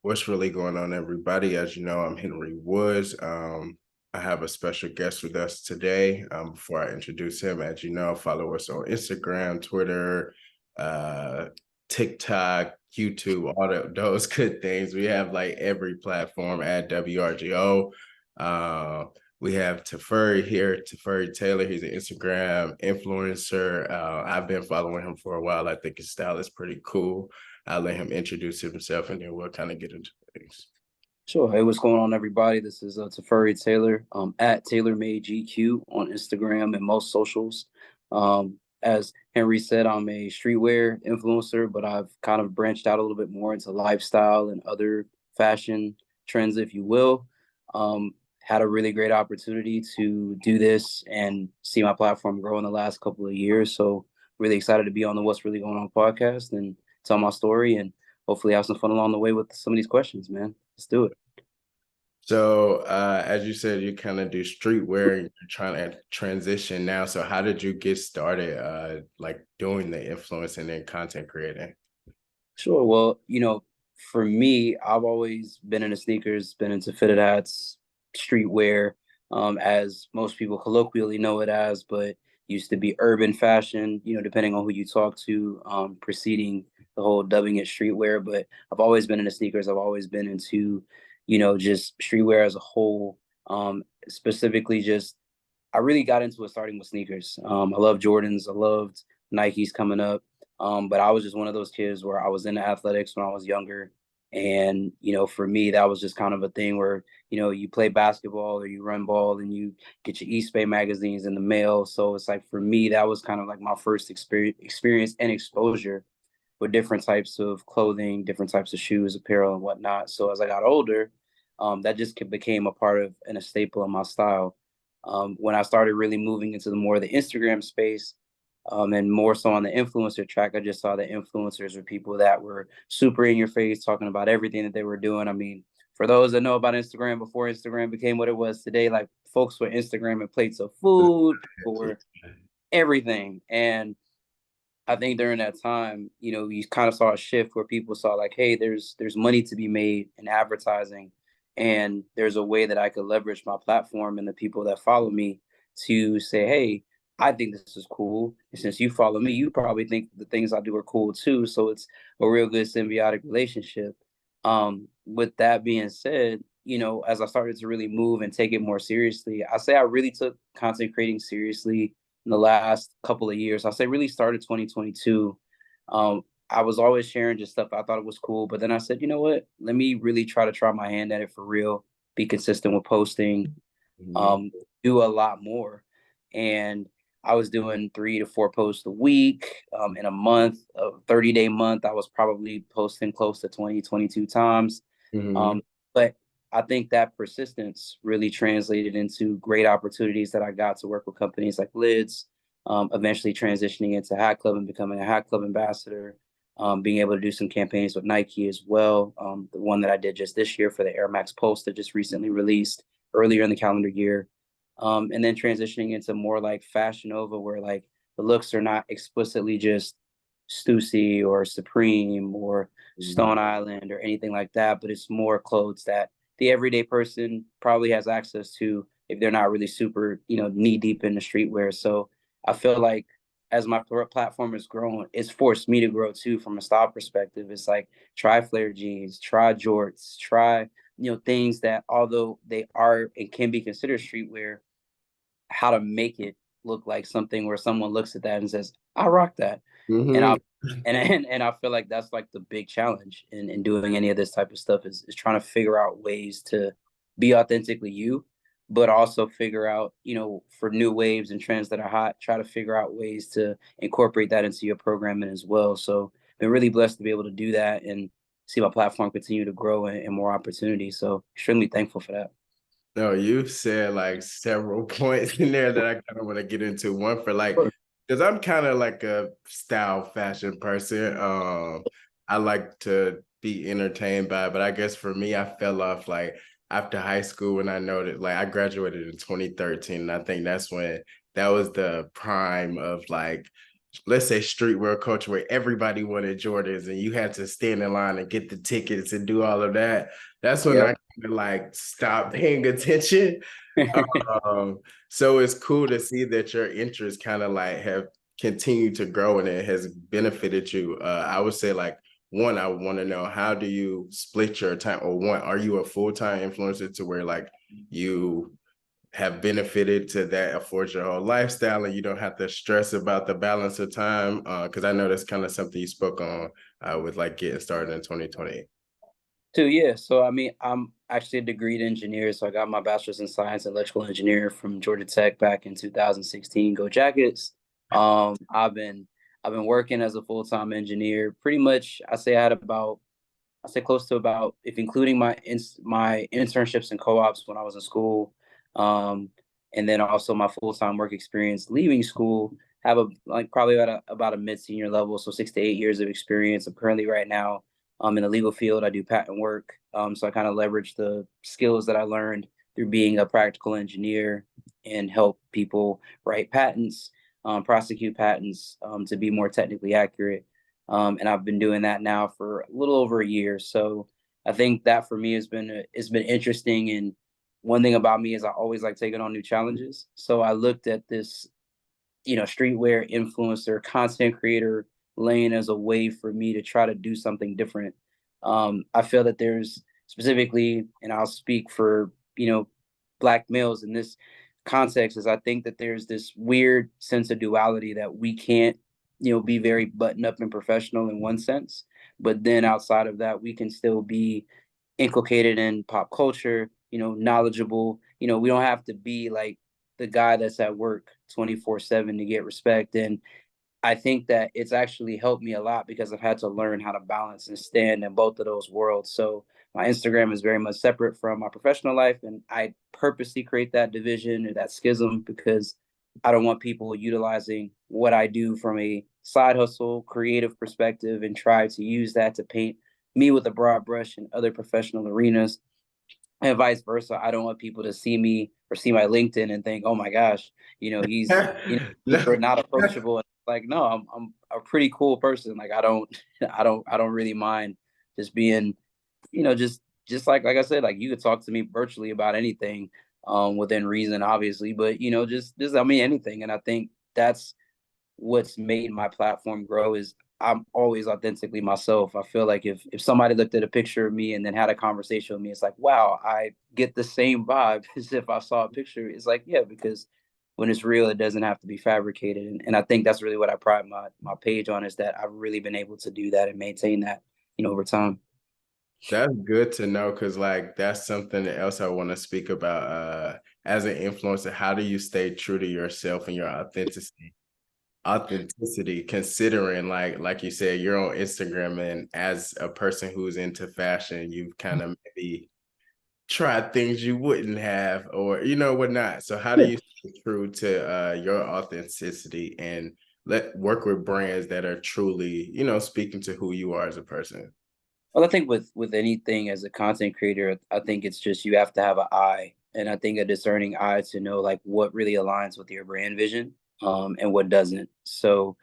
What's really going on, everybody? As you know, I'm Henry Woods. I have a special guest with us today. Before I introduce him, as you know, follow us on Instagram, Twitter, uh, TikTok, YouTube, those good things. We have like every platform at WRGO. Uh, we have Teferi here, Teferi Taylor. He's an Instagram influencer. I've been following him for a while. I think his style is pretty cool. I'll let him introduce himself and then we'll kind of get into things. Sure. Hey, what's going on, everybody? This is Teferi Taylor, at TaylorMadeGQ on Instagram and most socials. As Henry said, I'm a streetwear influencer, but I've kind of branched out a little bit more into lifestyle and other fashion trends, if you will. Had a really great opportunity to do this and see my platform grow in the last couple of years. So really excited to be on the What's Really Going On podcast and tell my story and hopefully have some fun along the way with some of these questions, man. Let's do it. So, as you said, you kind of do streetwear and you're trying to transition now. So, how did you get started, like doing the influencing and content creating? Sure. Well, for me, I've always been into sneakers, been into fitted hats, streetwear, as most people colloquially know it as, but used to be urban fashion, depending on who you talk to, preceding the whole dubbing it streetwear. But I've always been into sneakers. I've always been into, just streetwear as a whole. Specifically, just I really got into it starting with sneakers. I love Jordans. I loved Nikes coming up. But I was just one of those kids where I was into athletics when I was younger. And, for me, that was just kind of a thing where, you play basketball or you run ball and you get your East Bay magazines in the mail. So it's like, for me, that was kind of like my first experience and exposure with different types of clothing, different types of shoes, apparel, and whatnot. So as I got older, that just became a part of and a staple of my style. When I started really moving into the more of the Instagram space, and more so on the influencer track, I just saw that influencers were people that were super in your face, talking about everything that they were doing. I mean, for those that know about Instagram before Instagram became what it was today, like folks were Instagramming plates of food, people were everything. And I think during that time, you kind of saw a shift where people saw like, hey, there's money to be made in advertising, and there's a way that I could leverage my platform and the people that follow me to say, hey, I think this is cool. And since you follow me, you probably think the things I do are cool too. So it's a real good symbiotic relationship. With that being said, as I started to really move and take it more seriously, I say I really took content creating seriously in the last couple of years. I say really started 2022. I was always sharing just stuff I thought it was cool, but then I said, you know what? Let me really try my hand at it for real. Be consistent with posting. Mhm. Um, do a lot more, and I was doing 3 to 4 posts a week. In a month, a 30-day month, I was probably posting close to 20, 22 times. Mhm. Um, but I think that persistence really translated into great opportunities that I got to work with companies like Lids, eventually transitioning into Hat Club and becoming a Hat Club ambassador, being able to do some campaigns with Nike as well. The one that I did just this year for the Air Max Pulse that just recently released earlier in the calendar year. And then transitioning into more like Fashion Nova, where like the looks are not explicitly just Stussy or Supreme or Mhm. Stone Island or anything like that, but it's more clothes that the everyday person probably has access to if they're not really super, knee deep in the streetwear. So I feel like as my platform has grown, it's forced me to grow too from a style perspective. It's like try flare jeans, try jorts, try things that although they are and can be considered streetwear, how to make it look like something where someone looks at that and says, "I rock that," and I Mhm. and I feel like that's like the big challenge in doing any of this type of stuff is trying to figure out ways to be authentically you, but also figure out for new waves and trends that are hot, try to figure out ways to incorporate that into your programming as well. So been really blessed to be able to do that and see my platform continue to grow and more opportunities. So extremely thankful for that. No, you said like several points in there that I kind of want to get into. One for like, Sure. because I'm kind of like a style fashion person. I like to be entertained by it, but I guess for me, I fell off like after high school when I noted like I graduated in 2013. And I think that's when that was the prime of like let's say streetwear culture where everybody wanted Jordans and you had to stand in line and get the tickets and do all of that. That's when I Yep. kind of like stopped paying attention. Um, so it's cool to see that your interests kind of like have continued to grow and it has benefited you. I would say like one, I want to know how do you split your time, or one, are you a full-time influencer to where like you have benefited to that affords your whole lifestyle and you don't have to stress about the balance of time? Because I know that's kind of something you spoke on with like getting started in 2020. So yeah, so I mean, I'm actually a degreed engineer, so I got my bachelor's in science and electrical engineer from Georgia Tech back in 2016. Go Jackets! I've been working as a full-time engineer. Pretty much, I say close to about, if including my internships and co-ops when I was in school, um, and then also my full-time work experience leaving school, have a like probably about a mid-senior level, so 6 to 8 years of experience. I'm currently right now in the legal field. I do patent work, so I kind of leverage the skills that I learned through being a practical engineer and help people write patents, prosecute patents, to be more technically accurate. And I've been doing that now for a little over a year. So I think that for me it's been interesting. And one thing about me is I always like taking on new challenges. So I looked at this, streetwear influencer, content creator lane as a way for me to try to do something different. I feel that there's specifically, and I'll speak for, black males in this context, is I think that there's this weird sense of duality that we can't, be very buttoned up and professional in one sense, but then outside of that, we can still be inculcated in pop culture, knowledgeable. We don't have to be like the guy that's at work 24/7 to get respect. And I think that it's actually helped me a lot because I've had to learn how to balance and stand in both of those worlds. So my Instagram is very much separate from my professional life, and I purposely create that division or that schism because I don't want people utilizing what I do from a side hustle, creative perspective, and try to use that to paint me with a broad brush in other professional arenas, and vice versa. I don't want people to see me or see my LinkedIn and think, "Oh my gosh, he's super not approachable." And like, no, I'm a pretty cool person. Like, I don't I don't really mind just being, just like I said, like you could talk to me virtually about anything, within reason, obviously, but just I mean anything. And I think that's what's made my platform grow is I'm always authentically myself. I feel like if somebody looked at a picture of me and then had a conversation with me, it's like, wow, I get the same vibe as if I saw a picture. It's like, yeah, because when it's real, it doesn't have to be fabricated. And I think that's really what I pride my page on, is that I've really been able to do that and maintain that, over time. That's good to know because like that's something else I want to speak about. As an influencer, how do you stay true to yourself and your authenticity, considering like you said, you're on Instagram and as a person who's into fashion, you've kind of maybe tried things you wouldn't have or whatnot. So how do Yeah. you stay true to your authenticity and let work with brands that are truly, speaking to who you are as a person? Well, I think with anything as a content creator, I think it's just you have to have an eye, and I think a discerning eye to know like what really aligns with your brand vision, and what doesn't. So,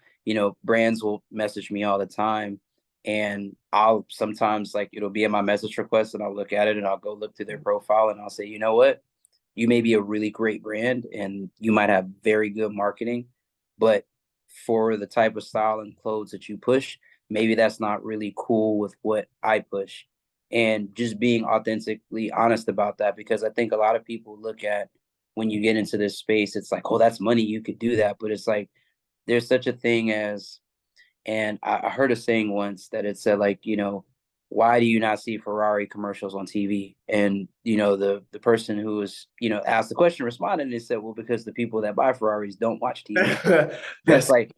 brands will message me all the time, and I'll sometimes like it'll be in my message request, and I'll look at it, and I'll go look through their profile, and I'll say, you know what, you may be a really great brand, and you might have very good marketing, but for the type of style and clothes that you push, maybe that's not really cool with what I push. And just being authentically honest about that, because I think a lot of people look at when you get into this space, it's like, oh, that's money, you could do that. But it's like there's such a thing as, and I heard a saying once that it said like, why do you not see Ferrari commercials on TV? And the person who was asked the question responded and they said, well, because the people that buy Ferraris don't watch TV. It's That's like,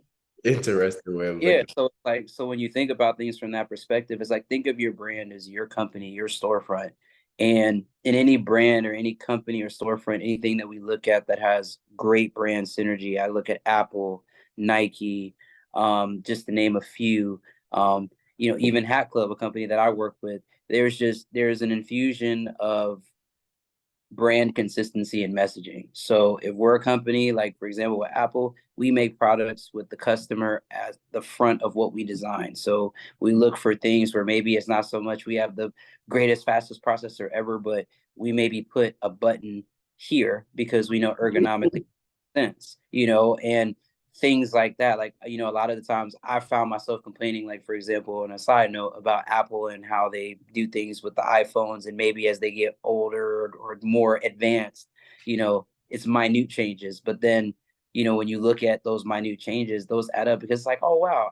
interesting way of yeah, looking. so like so when you think about things from that perspective, it's like think of your brand as your company, your storefront. And in any brand or any company or storefront, anything that we look at that has great brand synergy, I look at Apple, Nike, just to name a few. Even Hat Club, a company that I work with, there's an infusion of brand consistency and messaging. So if we're a company, like for example with Apple, we make products with the customer at the front of what we design. So we look for things where maybe it's not so much we have the greatest, fastest processor ever, but we maybe put a button here because we know ergonomically sense, and things like that. Like, a lot of the times I found myself complaining, like, for example, on a side note about Apple and how they do things with the iPhones, and maybe as they get older or more advanced, it's minute changes. But then, when you look at those minute changes, those add up because it's like, oh, wow,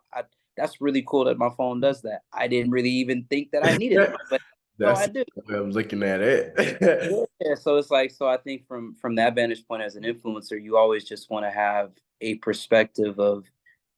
that's really cool that my phone does that. I didn't really even think that I needed that, but no, That's I the do. way I'm looking at it. Yeah, so it's like, so I think from that vantage point as an influencer, you always just want to have a perspective of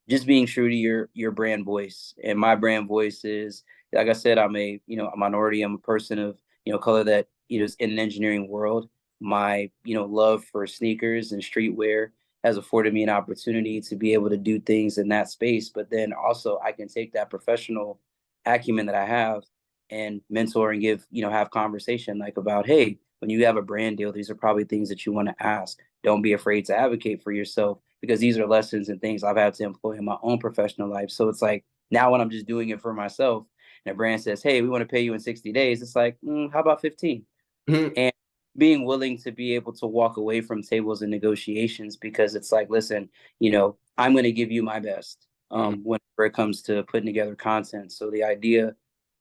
just being true to your brand voice. And my brand voice is, like I said, I'm a minority. I'm a person of color that is in an engineering world. My love for sneakers and streetwear has afforded me an opportunity to be able to do things in that space. But then also I can take that professional acumen that I have and mentor and have conversation like about, hey, when you have a brand deal, these are probably things that you want to ask. Don't be afraid to advocate for yourself because these are lessons and things I've had to employ in my own professional life. So it's like now when I'm just doing it for myself and a brand says, hey, we want to pay you in 60 days, it's like, how about 15? And being willing to be able to walk away from tables and negotiations because it's like, listen, I'm going to give you my best whenever it comes to putting together content. So the idea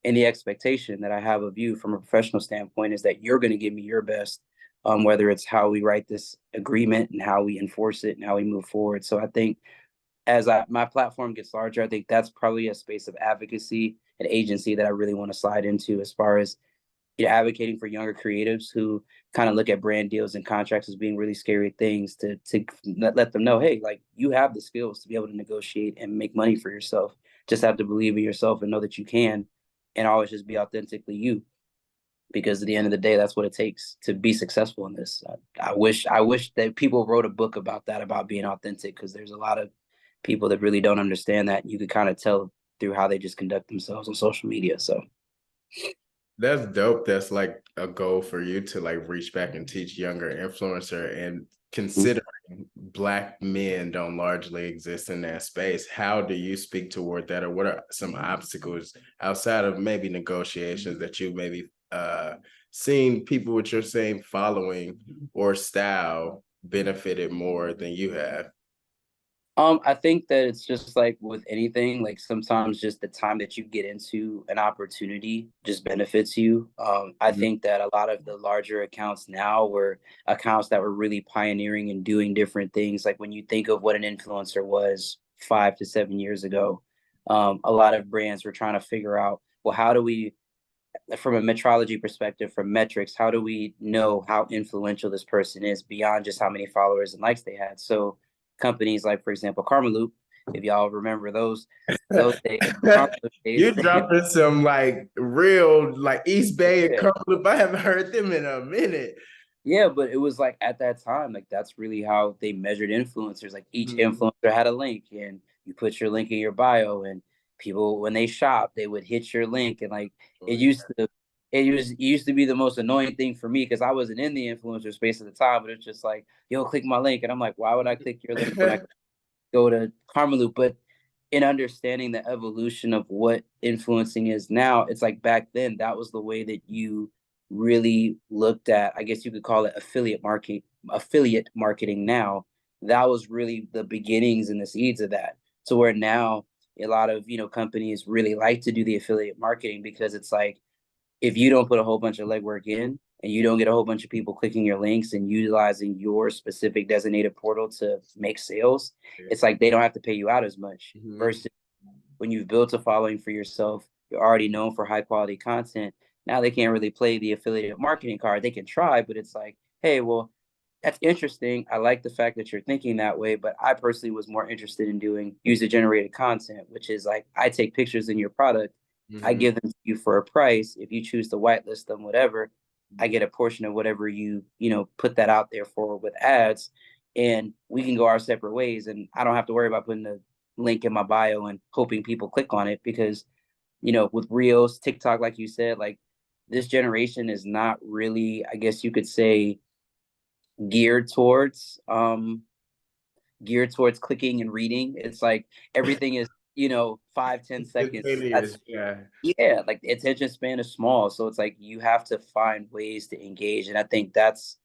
and the expectation that I have of you from a professional standpoint is that you're going to give me your best, whether it's how we write this agreement and how we enforce it and how we move forward. So I think as my platform gets larger, I think that's probably a space of advocacy and agency that I really want to slide into as far as advocating for younger creatives who kind of look at brand deals and contracts as being really scary things to let them know, hey, like you have the skills to be able to negotiate and make money for yourself. Just have to believe in yourself and know that you can, and always just be authentically you. Because at the end of the day, that's what it takes to be successful in this. I wish that people wrote a book about that, about being authentic, because there's a lot of people that really don't understand that. You could kind of tell through how they just conduct themselves on social media. So That's dope. That's like a goal for you to like reach back and teach younger influencer and considering Black men don't largely exist in that space. How do you speak toward that, or what are some obstacles outside of maybe negotiations that you maybe seen people with your same following or style benefited more than you have? I think that it's just like with anything, like sometimes just the time that you get into an opportunity just benefits you. I Mhm. think that a lot of the larger accounts now were accounts that were really pioneering and doing different things. Like when you think of what an influencer was 5 to 7 years ago, a lot of brands were trying to figure out, well, how do we, from a metrology perspective, from metrics, how do we know how influential this person is beyond just how many followers and likes they had? So companies like, for example, Karma Loop, if y'all remember those days, Karma Loop days, You dropping some like real like East Bay and Cumberland. I haven't heard them in a minute. yeah, but it was like at that time, like that's really how they measured influencers. Like each Mhm. influencer had a link, and you put your link in your bio, and people when they shop, they would hit your link, and like Oh, it yeah. used to be the most annoying thing for me because I wasn't in the influencer space at the time, but it's just like, yo, click my link, and I'm like, why would I click your link when I go to Karma? But in understanding the evolution of what influencing is now, it's like back then that was the way that you really looked at, I guess you could call it affiliate marketing now. That was really the beginnings and the seeds of that. To where now a lot of companies really like to do the affiliate marketing because it's like if you don't put a whole bunch of legwork in and you don't get a whole bunch of people clicking your links and utilizing your specific designated portal to make sales, it's like they don't have to pay you out as much. Mhm. Versus when you've built a following for yourself, you're already known for high quality content. Now they can't really play the affiliate marketing card. They can try, but it's like, hey, well, that's interesting. I like the fact that you're thinking that way, but I personally was more interested in doing user generated content, which is like I take pictures in your product, I Mhm. give them to you for a price. If you choose to whitelist them, whatever, I get a portion of whatever you put that out there for with ads, and we can go our separate ways. And I don't have to worry about putting the link in my bio and hoping people click on it because with Reels, TikTok, like you said, like this generation is not really, I guess you could say, geared towards geared towards clicking and reading. It's like everything is, 5-10 seconds. Instantaneous, That's yeah. Yeah, like the attention span is small. So it's like you have to find ways to engage. And I think that's,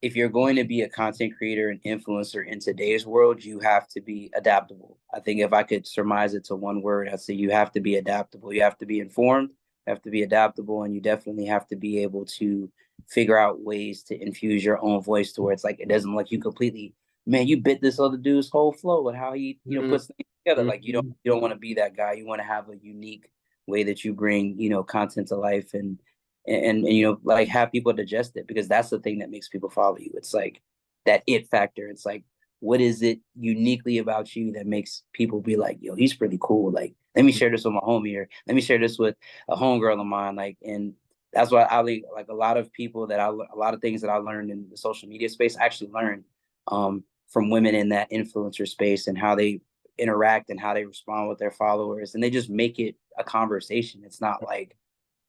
if you're going to be a content creator and influencer in today's world, you have to be adaptable. I think if I could surmise it to one word, I'd say you have to be adaptable. You have to be informed, you have to be adaptable, and you definitely have to be able to figure out ways to infuse your own voice to where it's like it doesn't like you completely, man, you bit this other dude's whole flow and how he, Mhm, puts things together. Like mhm. you don't want to be that guy. You want to have a unique way that you bring, content to life and like have people digest it, because that's the thing that makes people follow you. It's like that it factor. It's like, what is it uniquely about you that makes people be like, yo, he's pretty cool, like let me share this with my homie, or let me share this with a homegirl of mine, like. And that's why I like a lot of people that a lot of things that I learned in the social media space I actually learned from women in that influencer space, and how they interact and how they respond with their followers, and they just make it a conversation. It's not like,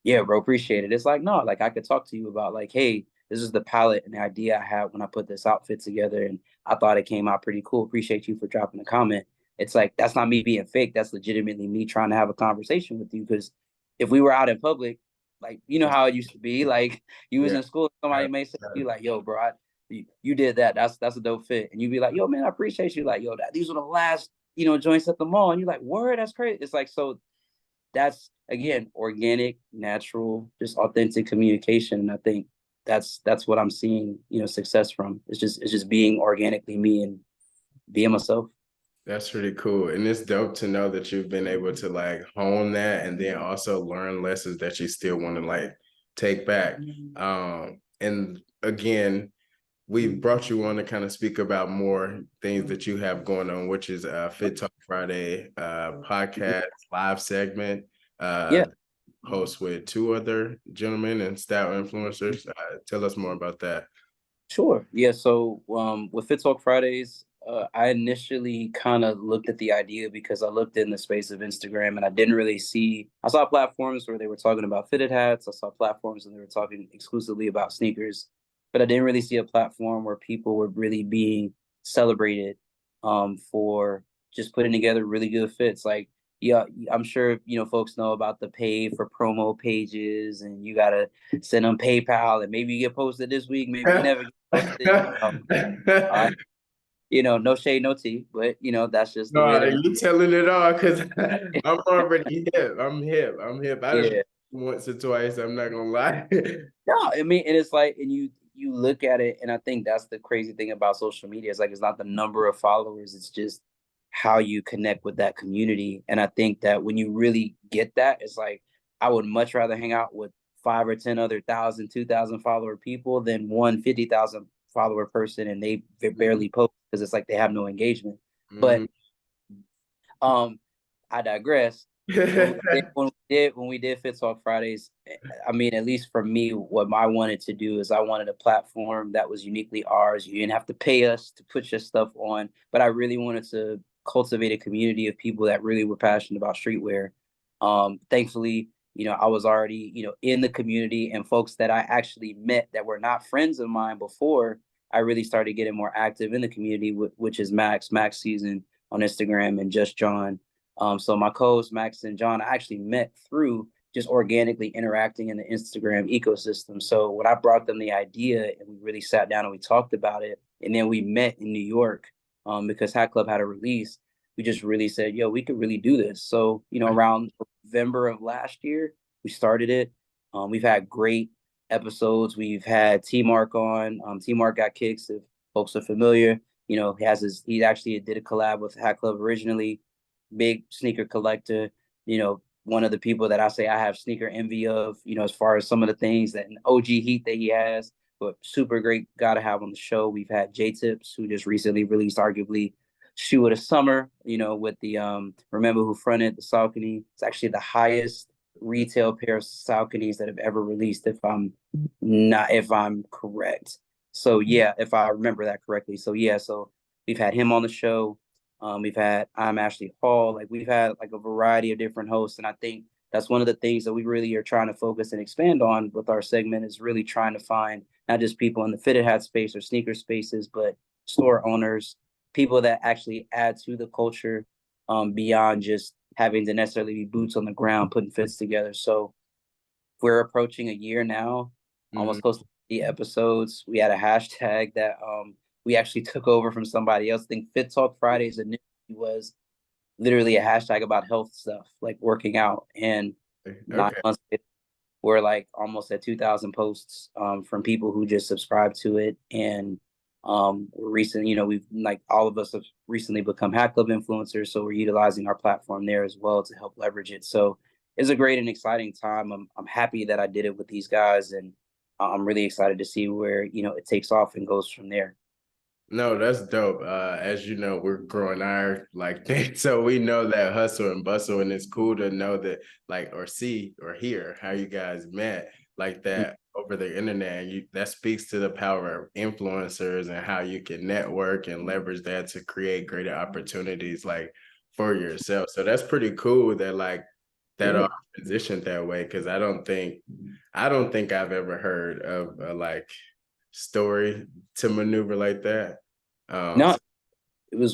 yeah, bro, appreciate it. It's like, no, like I could talk to you about like, hey, this is the palette and the idea I had when I put this outfit together, and I thought it came out pretty cool. Appreciate you for dropping a comment. It's like that's not me being fake. That's legitimately me trying to have a conversation with you. Because if we were out in public, like you know how it used to be, like you was Yeah. in school, somebody may say to you like, yo, bro, you did that. That's a dope fit, and you'd be like, yo, man, I appreciate you. Like, yo, these were the last joints at the mall, and you're like, word, that's crazy. It's like, so that's again organic, natural, just authentic communication. And I think that's what I'm seeing, success from. It's just being organically me and being myself. That's pretty cool. And it's dope to know that you've been able to like hone that and then also learn lessons that you still want to like take back. And again, we brought you on to kind of speak about more things that you have going on, which is Fit Talk Friday podcast live segment. Yeah, Host with two other gentlemen and style influencers. Tell us more about that. sure. Yeah. So with Fit Talk Fridays, I initially kind of looked at the idea because I looked in the space of Instagram and I didn't really see. I saw platforms where they were talking about fitted hats. I saw platforms and they were talking exclusively about sneakers, but I didn't really see a platform where people were really being celebrated for just putting together really good fits. Like, yeah, I'm sure folks know about the pay for promo pages, and you gotta send them PayPal, and maybe you get posted this week, maybe you never get posted. Uh, no shade, no tea, but that's just the way No, it is. you telling it all because I'm already hip. I'm hip. I'm hip. I done Yeah. once or twice. I'm not gonna lie. No, I mean, and it's like, and you look at it, and I think that's the crazy thing about social media. It's like it's not the number of followers, it's just how you connect with that community. And I think that when you really get that, it's like I would much rather hang out with 5 or 10 other 1,000, 2,000 follower people than 150,000 follower person, and they barely post because it's like they have no engagement. But Mhm. um, I digress. When we did Fit Talk Fridays, I mean, at least for me, what I wanted to do is I wanted a platform that was uniquely ours. You didn't have to pay us to put your stuff on, but I really wanted to cultivate a community of people that really were passionate about streetwear. Thankfully, I was already, in the community, and folks that I actually met that were not friends of mine before, I really started getting more active in the community, which is Max Season on Instagram, and Just John. So my co-hosts Max and John, I actually met through just organically interacting in the Instagram ecosystem. So when I brought them the idea and we really sat down and we talked about it, and then we met in New York because Hat Club had a release, we just really said, yo, we could really do this. So, around November of last year, we started it. We've had great episodes. We've had T Mark on. T Mark got kicks, if folks are familiar. He actually did a collab with Hat Club originally, big sneaker collector, one of the people that I say I have sneaker envy of, as far as some of the things that an OG heat that he has, but super great guy to have on the show. We've had J Tips, who just recently released arguably shoe of the summer, with the Remember Who Fronted the Saucony. It's actually the highest retail pair of Sauconys that have ever released, if I'm correct. So yeah, if I remember that correctly. So yeah, so we've had him on the show. We've had I'm Ashley Hall. Like we've had like a variety of different hosts, and I think that's one of the things that we really are trying to focus and expand on with our segment, is really trying to find not just people in the fitted hat space or sneaker spaces, but store owners, people that actually add to the culture, beyond just having to necessarily be boots on the ground putting fits together. So we're approaching a year now, Mhm. almost close to the episodes. We had a hashtag that we actually took over from somebody else. I think Fit Talk Fridays initially was literally a hashtag about health stuff, like working out. And nine Okay. months later, we're like almost at 2,000 posts from people who just subscribe to it. And we're recent, we've like all of us have recently become Hack Club influencers, so we're utilizing our platform there as well to help leverage it. So it's a great and exciting time. I'm happy that I did it with these guys, and I'm really excited to see where it takes off and goes from there. No, that's dope. As you know, we're growing our like thing, so we know that hustle and bustle, and it's cool to know that, like, or see or hear how you guys met like that over the internet. And that speaks to the power of influencers and how you can network and leverage that to create greater opportunities, like for yourself. So that's pretty cool that like that Yeah. are positioned that way. Because I don't think I've ever heard of a like story to maneuver like that. No, So,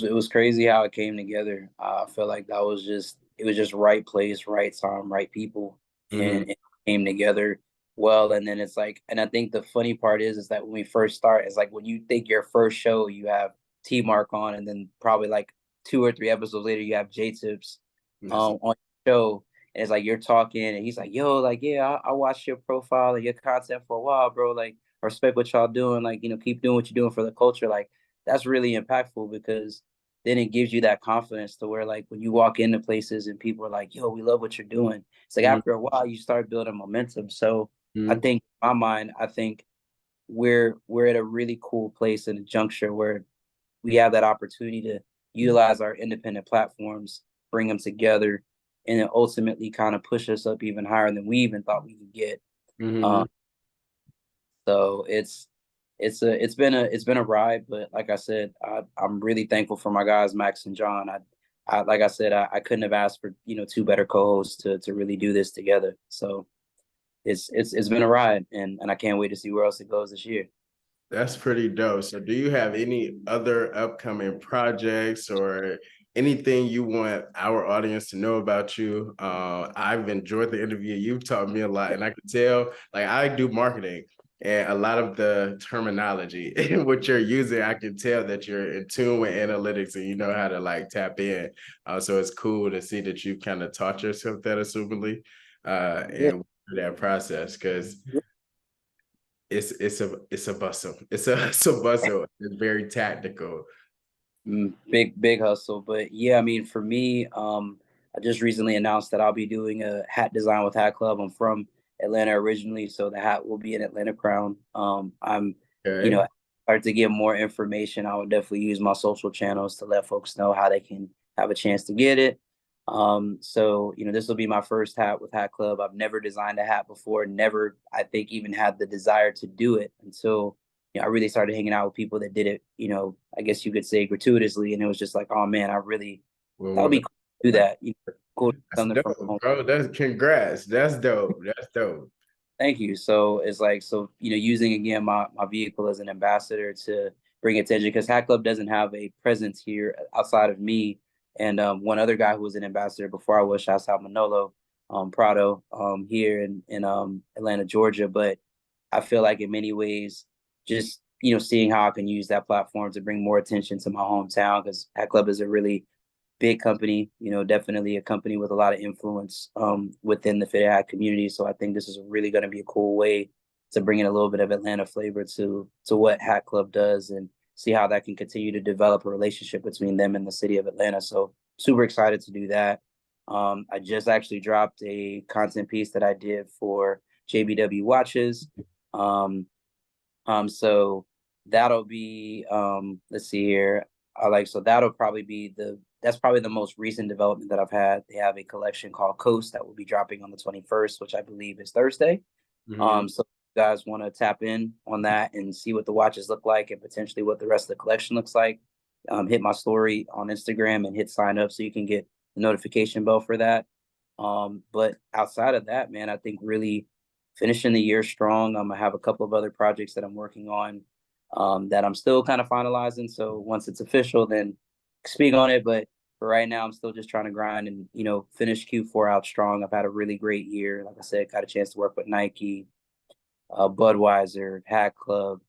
it was crazy how it came together. I feel like that was just it was just right place, right time, right people, mhm, and it came together well. And then it's like, and I think the funny part is that when we first start, it's like when you think your first show, you have T Mark on, and then probably like 2 or 3 episodes later, you have J Tips that's on the show. And it's like you're talking, and he's like, "Yo, like, yeah, I watched your profile and your content for a while, bro. Like, I respect what y'all doing. Like, keep doing what you're doing for the culture. Like, that's really impactful because then it gives you that confidence to where like when you walk into places and people are like, yo, we love what you're doing. It's like mhm, after a while you start building momentum. So I mhm, think in my mind, I think we're at a really cool place in a juncture where we have that opportunity to utilize our independent platforms, bring them together, and then ultimately kind of push us up even higher than we even thought we could get. mhm. Um, so it's been a ride, but like I said, I'm really thankful for my guys, Max and John. I like I said, I couldn't have asked for two better co-hosts to really do this together. So it's been a ride, and I can't wait to see where else it goes this year. That's pretty dope. So, do you have any other upcoming projects or anything you want our audience to know about you? I've enjoyed the interview. You've taught me a lot, and I can tell, like, I do marketing, and a lot of the terminology and what you're using, I can tell that you're in tune with analytics and you know how to like tap in. So, it's cool to see that you kind of taught yourself that, assumably, Yeah. and that process because it's a bustle. It's a bustle. It's very tactical. Big hustle. But yeah, I mean, for me, I just recently announced that I'll be doing a hat design with Hat Club. I'm from Atlanta originally, so the hat will be an Atlanta crown. I'm, Okay. start to get more information. I would definitely use my social channels to let folks know how they can have a chance to get it. So this will be my first hat with Hat Club. I've never designed a hat before, never, I think, even had the desire to do it until I really started hanging out with people that did it, I guess you could say gratuitously. And it was just like, oh man, that would Well, be cool to do that. Cool to do that's something from dope, home. bro. That's congrats. That's dope. That's dope. Thank you. So it's like, using again my vehicle as an ambassador to bring attention because Hat Club doesn't have a presence here outside of me and one other guy who was an ambassador before I was, shouts out Manolo Prado here in Atlanta, Georgia. But I feel like in many ways, just seeing how I can use that platform to bring more attention to my hometown because Hat Club is a really big company, definitely a company with a lot of influence within the fitted hat community. So I think this is really going to be a cool way to bring in a little bit of Atlanta flavor to what Hat Club does and see how that can continue to develop a relationship between them and the city of Atlanta. So super excited to do that. I just actually dropped a content piece that I did for JBW Watches. Um, so that'll be let's see here. So that'll probably be that's probably the most recent development that I've had. They have a collection called Coast that will be dropping on the 21st, which I believe is Thursday. Mhm. So if you guys want to tap in on that and see what the watches look like and potentially what the rest of the collection looks like, hit my story on Instagram and hit sign up so you can get the notification bell for that. But outside of that, man, I think really finishing the year strong. I have a couple of other projects that I'm working on that I'm still kind of finalizing. So once it's official, then speak on it. But for right now, I'm still just trying to grind and finish Q4 out strong. I've had a really great year. Like I said, got a chance to work with Nike, Budweiser, Hat Club,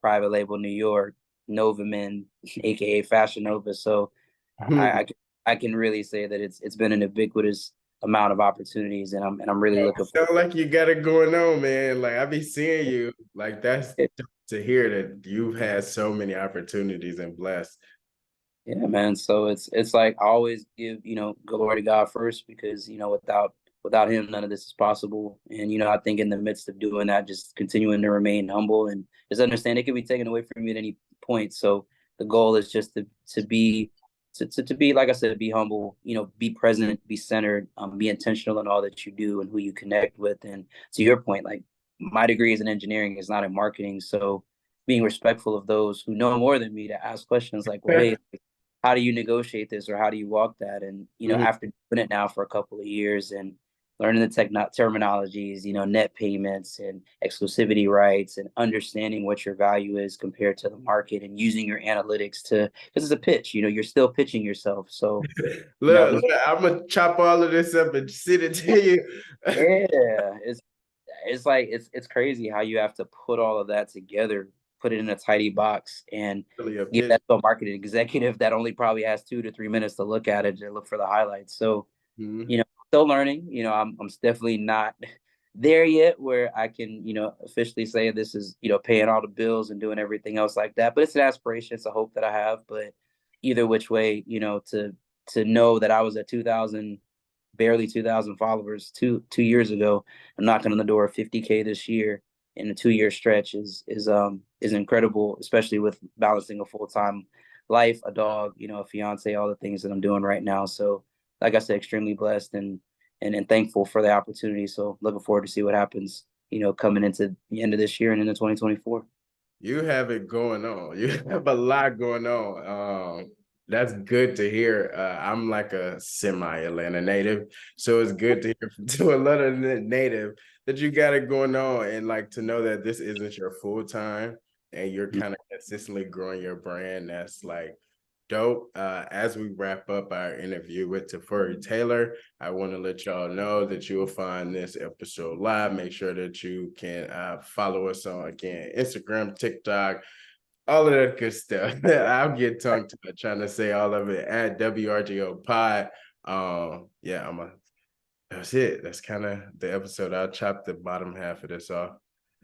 Private Label New York, Novaman, aka Fashion Nova. So I, I can I can really say that it's been an ubiquitous amount of opportunities, and I'm really looking Sound like you got it going on, man. Like I be seeing you. Like that's forward. dope to hear that you've had so many opportunities and blessed. Yeah, man. So it's like I always give, glory to God first because, without him none of this is possible. And I think in the midst of doing that, just continuing to remain humble and just understand it can be taken away from you at any point. So the goal is just to be, like I said, be humble, be present, be centered, be intentional in all that you do and who you connect with. And to your point, like my degree is in engineering, it's not in marketing. So being respectful of those who know more than me to ask questions like, well, hey, how do you negotiate this or how do you walk that? And Mhm. after doing it now for a couple of years and learning the terminologies, net payments and exclusivity rights and understanding what your value is compared to the market and using your analytics to because it's a pitch, you're still pitching yourself. So, Look, I'm gonna chop all of this up and send it to you. yeah, it's like it's crazy how you have to put all of that together, put it in a tidy box, and Really a give pitch. that to a marketing executive that only probably has 2 to 3 minutes to look at it and look for the highlights. So, Mhm. still learning. I'm definitely not there yet where I can, officially say this is, paying all the bills and doing everything else like that. But it's an aspiration, it's a hope that I have. But either which way, to know that I was at 2,000 barely 2,000 followers two years ago. I'm knocking on the door of 50K this year in a 2 year stretch is incredible, especially with balancing a full time life, a dog, a fiance, all the things that I'm doing right now. So, like I said, extremely blessed and thankful for the opportunity. So, looking forward to see what happens, coming into the end of this year and into 2024. You have it going on. You have a lot going on. That's good to hear. I'm like a semi-Atlanta native, so it's good to hear from to a Atlanta native that you got it going on, and like to know that this isn't your full time, and you're kind of consistently growing your brand. That's like dope. As we wrap up our interview with Teferi Taylor, I want to let y'all know that you will find this episode live. Make sure that you can follow us on, again, Instagram, TikTok, all of that good stuff. I'll get tongue tied trying to say all of it at WRGO Pod. Yeah, that's it. That's kind of the episode. I'll chop the bottom half of this off.